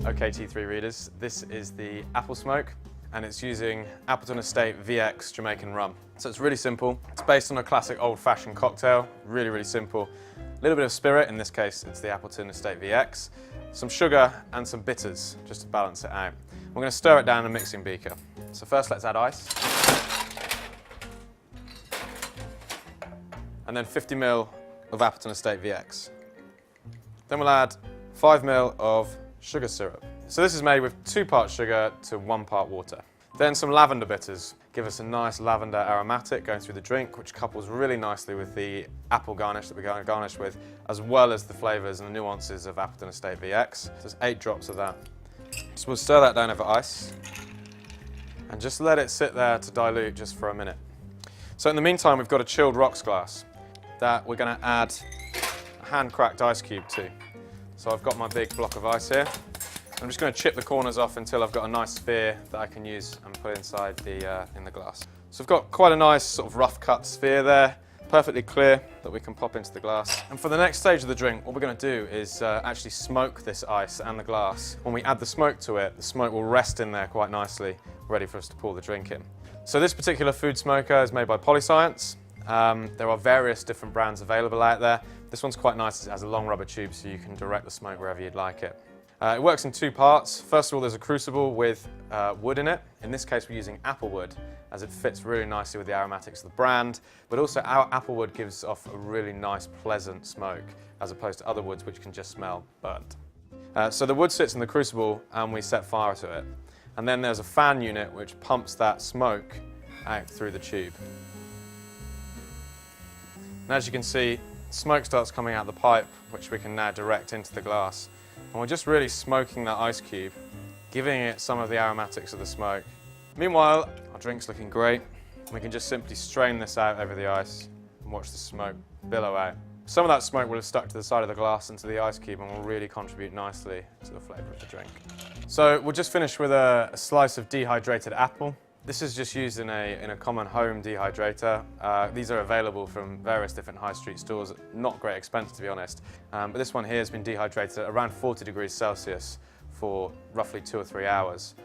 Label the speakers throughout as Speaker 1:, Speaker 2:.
Speaker 1: OKT3 readers. This is the Apple Smoke, and it's using Appleton Estate VX Jamaican rum. So it's really simple. It's based on a classic old-fashioned cocktail, really simple. A little bit of spirit, in this case it's the Appleton Estate VX, some sugar and some bitters, just to balance it out. We're going to stir it down in a mixing beaker. So first let's add ice. And then 50 ml of Appleton Estate VX. Then we'll add 5 ml of sugar syrup. So this is made with 2 parts sugar to 1 part water. Then some lavender bitters give us a nice lavender aromatic going through the drink, which couples really nicely with the apple garnish that we're going to garnish with, as well as the flavours and the nuances of Appleton Estate VX. So there's 8 drops of that. So we'll stir that down over ice and just let it sit there to dilute just for a minute. So in the meantime, we've got a chilled rocks glass that we're going to add a hand-cracked ice cube to. So I've got my big block of ice here. I'm just going to chip the corners off until I've got a nice sphere that I can use and put inside in the glass. So I've got quite a nice sort of rough cut sphere there, perfectly clear, that we can pop into the glass. And for the next stage of the drink, what we're going to do is actually smoke this ice and the glass. When we add the smoke to it, the smoke will rest in there quite nicely, ready for us to pour the drink in. So this particular food smoker is made by Polyscience. There are various different brands available out there. This one's quite nice, it has a long rubber tube so you can direct the smoke wherever you'd like it. It works in 2 parts. First of all, there's a crucible with wood in it. In this case, we're using apple wood, as it fits really nicely with the aromatics of the brand, but also our apple wood gives off a really nice, pleasant smoke, as opposed to other woods which can just smell burnt. So the wood sits in the crucible and we set fire to it. And then there's a fan unit which pumps that smoke out through the tube. And as you can see, smoke starts coming out the pipe, which we can now direct into the glass. And we're just really smoking that ice cube, giving it some of the aromatics of the smoke. Meanwhile, our drink's looking great. We can just simply strain this out over the ice and watch the smoke billow out. Some of that smoke will have stuck to the side of the glass and to the ice cube and will really contribute nicely to the flavour of the drink. So we'll just finish with a slice of dehydrated apple. This is just used in a common home dehydrator. These are available from various different high street stores, not great expense to be honest. But this one here has been dehydrated at around 40 degrees Celsius for roughly 2 or 3 hours.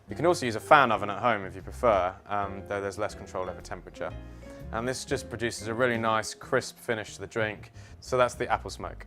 Speaker 1: You can also use a fan oven at home if you prefer, though there's less control over temperature. And this just produces a really nice crisp finish to the drink. So that's the Apple Smoke.